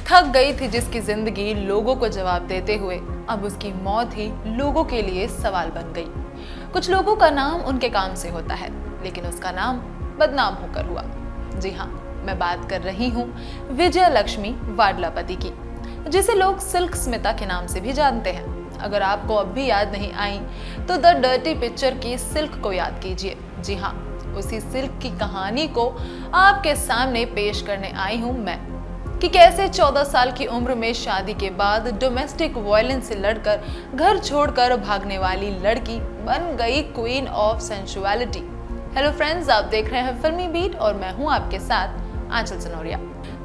थक गई थी जिसकी जिंदगी लोगों को जवाब देते हुए, अब उसकी मौत ही लोगों के लिए सवाल बन गई। कुछ लोगों का नाम उनके काम से होता है, लेकिन उसका नाम बदनाम होकर हुआ। जी हाँ, मैं बात कर रही हूँ विजयलक्ष्मी वाडलापति की, जिसे लोग सिल्क स्मिता के नाम से भी जानते हैं। अगर आपको अब भी याद नहीं आई तो द डर्टी पिक्चर की सिल्क को याद कीजिए। जी हाँ, उसी सिल्क की कहानी को आपके सामने पेश करने आई हूँ मैं, कि कैसे 14 साल की उम्र में शादी के बाद डोमेस्टिक वायलेंस से लड़कर घर छोड़कर भागने वाली लड़की बन गई queen of sensuality. Hello friends, आप देख रहे हैं फिल्मी बीट और मैं हूं आपके साथ आंचल सनोरिया।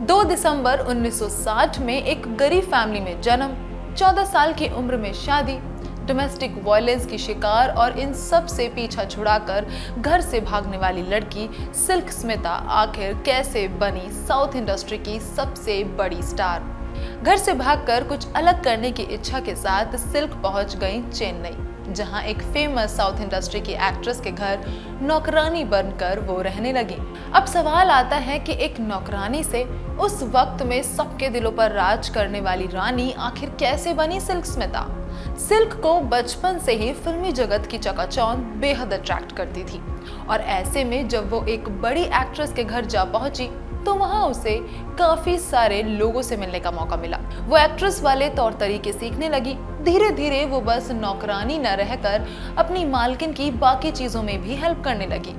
2 दिसंबर 1960 में एक गरीब फैमिली में जन्म, 14 साल की उम्र में शादी, डोमेस्टिक वायलेंस की शिकार और इन सब से पीछा छुड़ाकर घर से भागने वाली लड़की सिल्क स्मिता आखिर कैसे बनी साउथ इंडस्ट्री की सबसे बड़ी स्टार। घर से भागकर कुछ अलग करने की इच्छा के साथ सिल्क पहुंच गई चेन्नई, जहां एक फेमस साउथ इंडस्ट्री की एक्ट्रेस के घर नौकरानी बनकर वो रहने लगी। अब सवाल आता है कि एक नौकरानी से उस वक्त में सबके दिलों पर राज करने वाली रानी आखिर कैसे बनी सिल्क स्मिता। सिल्क को बचपन से ही फिल्मी जगत की चकाचौंध बेहद अट्रैक्ट करती थी और ऐसे में जब वो एक बड़ी एक्ट्रेस के घर जा पहुंची तो वहां उसे काफी सारे लोगों से मिलने का मौका मिला। वो एक्ट्रेस वाले तौर तरीके सीखने लगी। धीरे धीरे वो बस नौकरानी न रहकर अपनी मालकिन की बाकी चीजों में भी हेल्प करने लगी,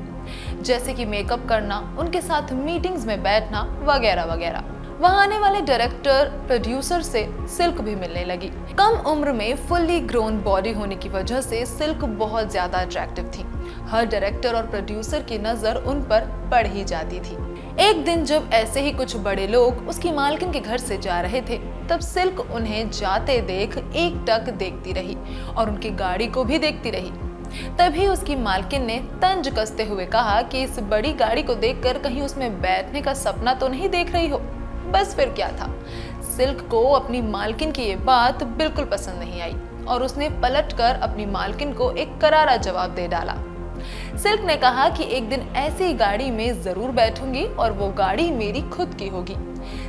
जैसे कि मेकअप करना, उनके साथ मीटिंग्स में बैठना वगैरह वगैरह। वहां आने वाले डायरेक्टर प्रोड्यूसर से सिल्क भी मिलने लगी। कम उम्र में फुल्ली ग्रोन बॉडी होने की वजह से सिल्क बहुत ज्यादा अट्रैक्टिव थी। हर डायरेक्टर और प्रोड्यूसर की नजर उन पर पड़ ही जाती थी। एक दिन जब ऐसे ही कुछ बड़े लोग उसकी मालकिन के घर से जा रहे थे, तब सिल्क उन्हें जाते देख एकटक देखती रही और उनकी गाड़ी को भी देखती रही। तभी उसकी मालकिन ने तंज कसते हुए कहा कि इस बड़ी गाड़ी को देखकर कहीं उसमें बैठने का सपना तो नहीं देख रही हो। बस फिर क्या था, सिल्क को अपनी मालकिन की ये बात बिल्कुल पसंद नहीं आई और उसने पलटकर अपनी मालकिन को एक करारा जवाब दे डाला। सिल्क ने कहा कि एक दिन ऐसी गाड़ी में जरूर बैठूंगी और वो गाड़ी मेरी खुद की होगी।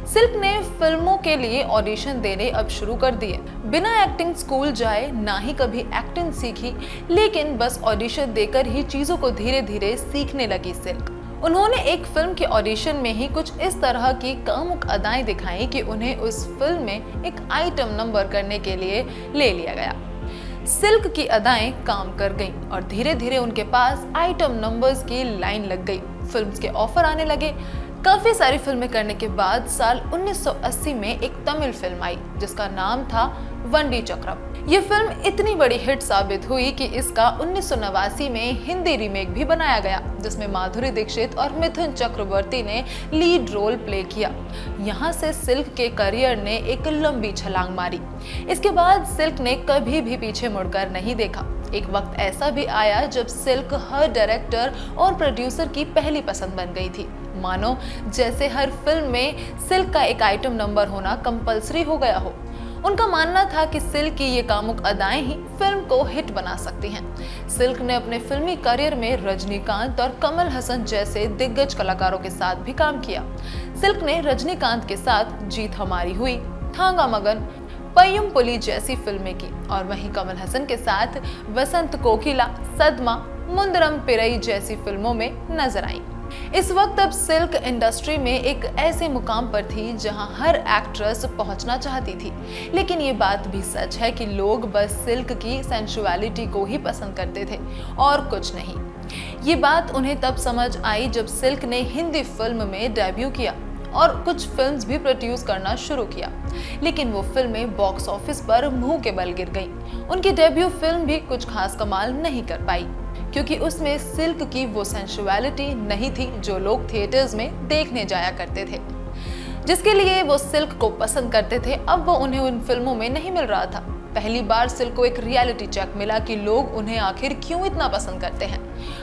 सिल्क ने फिल्मों के लिए ऑडिशन देने अब शुरू कर दिए। बिना एक्टिंग स्कूल जाए ना ही कभी एक्टिंग सीखी, लेकिन बस ऑडिशन देकर ही चीजों को धीरे धीरे सीखने लगी सिल्क। उन्होंने एक फिल्म के ऑडिशन में ही कुछ इस तरह की कामुक अदाएं दिखाई कि उन्हें उस फिल्म में एक आइटम नंबर करने के लिए ले लिया गया। सिल्क की अदाएं काम कर गईं और धीरे धीरे उनके पास आइटम नंबर्स की लाइन लग गई। फिल्म्स के ऑफर आने लगे। काफी सारी फिल्में करने के बाद साल 1980 में एक तमिल फिल्म आई जिसका नाम था वंडी चक्रम। ये फिल्म इतनी बड़ी हिट साबित हुई कि इसका 1989 में हिंदी रीमेक भी बनाया गया, जिसमें माधुरी दीक्षित और मिथुन चक्रवर्ती ने लीड रोल प्ले किया। यहाँ से सिल्क के करियर ने एक लंबी छलांग मारी। इसके बाद सिल्क ने कभी भी पीछे मुड़कर नहीं देखा। एक वक्त ऐसा भी आया जब सिल्क हर डायरेक्टर और प्रोड्यूसर की पहली पसंद बन गई थी। मानो जैसे हर फिल्म में सिल्क का एक आइटम नंबर होना कंपलसरी हो गया हो। उनका मानना था कि सिल्क की ये कामुक अदाएं ही फिल्म को हिट बना सकती हैं। सिल्क ने अपने फिल्मी करियर में रजनीकांत और कमल हसन जैसे दिग्गज कलाकारों के साथ भी काम किया। सिल्क ने रजनीकांत के साथ जीत हमारी हुई, थांगा मगन, पय्युम पुली जैसी फिल्में की और वहीं कमल हसन के साथ वसंत कोकिला, सदमा, मुंदरम पिरई जैसी फिल्मों में नजर आई। इस वक्त अब सिल्क इंडस्ट्री में एक ऐसे मुकाम पर थी जहां हर एक्ट्रेस पहुंचना चाहती थी। लेकिन ये बात भी सच है कि लोग बस सिल्क की सेंसुअलिटी को ही पसंद करते थे और कुछ नहीं। ये बात उन्हें तब समझ आई जब सिल्क ने हिंदी फिल्म में डेब्यू किया और कुछ फिल्म्स भी प्रोड्यूस करना शुरू किया, लेकिन वो फिल्में बॉक्स ऑफिस पर मुंह के बल गिर गईं। उनकी डेब्यू फिल्म भी कुछ खास कमाल नहीं कर पाई, क्योंकि उसमें सिल्क की वो सेंसुअलिटी नहीं थी जो लोग थिएटर्स में देखने जाया करते थे। जिसके लिए वो सिल्क को पसंद करते थे, अब वो उन्हें उन फिल्मों में नहीं मिल रहा था। पहली बार सिल्क को एक रियलिटी चेक मिला कि लोग उन्हें आखिर क्यों इतना पसंद करते हैं।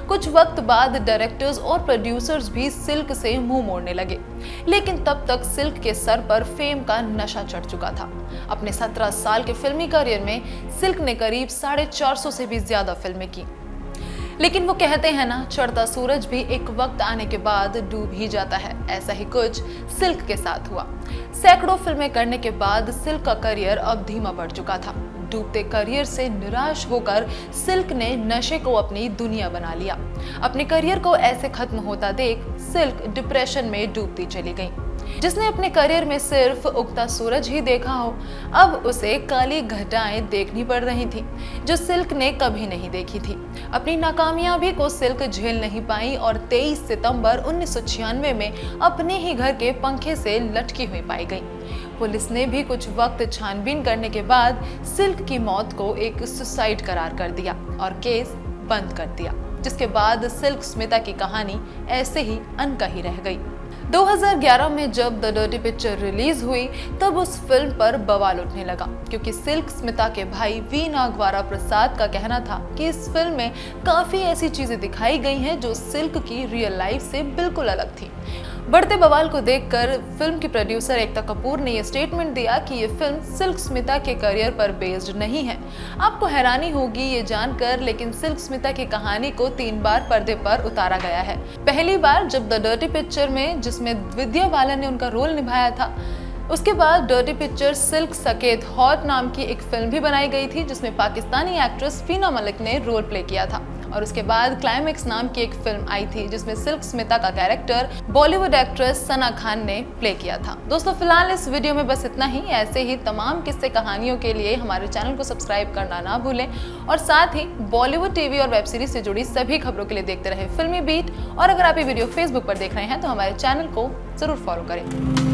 कुछ वक्त बाद डायरेक्टर्स और प्रोड्यूसर्स भी सिल्क से मुंह मोड़ने लगे, लेकिन तब तक सिल्क के सर पर फेम का नशा चढ़ चुका था। अपने 17 साल के फिल्मी करियर में सिल्क ने करीब 450 से भी ज्यादा फिल्में की। लेकिन वो कहते हैं ना, चढ़ता सूरज भी एक वक्त आने के बाद डूब ही जाता है। ऐसा ही कुछ सिल्क के साथ हुआ। सैकड़ों फिल्में करने के बाद सिल्क का करियर अब धीमा पड़ चुका था। डूबते करियर से निराश होकर सिल्क ने नशे को अपनी दुनिया बना लिया। अपने करियर को ऐसे खत्म होता देख सिल्क डिप्रेशन में डूबती चली गई। जिसने अपने करियर में सिर्फ उगता सूरज ही देखा हो, अब उसे काली घटाएं देखनी पड़ रही थी जो सिल्क ने कभी नहीं देखी थी। अपनी नाकामयाबी को सिल्क झेल नहीं पाई और 23 सितंबर 1996 में अपने ही घर के पंखे से लटकी हुई पाई गई। पुलिस ने भी कुछ वक्त छानबीन करने के बाद सिल्क की मौत को एक सुसाइड करार कर दिया और केस बंद कर दिया, जिसके बाद सिल्क स्मिता की कहानी ऐसे ही अनकही रह गई। 2011 में जब द डर्टी पिक्चर रिलीज हुई तब उस फिल्म पर बवाल उठने लगा, क्योंकि सिल्क स्मिता के भाई वी नागवारा प्रसाद का कहना था कि इस फिल्म में काफी ऐसी चीजें दिखाई गई हैं जो सिल्क की रियल लाइफ से बिल्कुल अलग थी। बढ़ते बवाल को देखकर फिल्म की प्रोड्यूसर एकता कपूर ने यह स्टेटमेंट दिया कि ये फिल्म सिल्क स्मिता के करियर पर बेस्ड नहीं है। आपको हैरानी होगी ये जानकर, लेकिन सिल्क स्मिता की कहानी को 3 बार पर्दे पर उतारा गया है। पहली बार जब द डर्टी पिक्चर में, जिसमें विद्या बालन ने उनका रोल निभाया था, उसके बाद डर्टी पिक्चर सिल्क सकेत हॉट नाम की एक फिल्म भी बनाई गई थी जिसमें पाकिस्तानी एक्ट्रेस फीना मलिक ने रोल प्ले किया था। और उसके बाद क्लाइमेक्स नाम की एक फिल्म आई थी जिसमें सिल्क स्मिता का कैरेक्टर बॉलीवुड एक्ट्रेस सना खान ने प्ले किया था। दोस्तों, फिलहाल इस वीडियो में बस इतना ही। ऐसे ही तमाम किस्से कहानियों के लिए हमारे चैनल को सब्सक्राइब करना ना भूलें और साथ ही बॉलीवुड टीवी और वेब सीरीज से जुड़ी सभी खबरों के लिए देखते रहे फिल्मी बीट। और अगर आप ये वीडियो फेसबुक पर देख रहे हैं तो हमारे चैनल को जरूर फॉलो करें।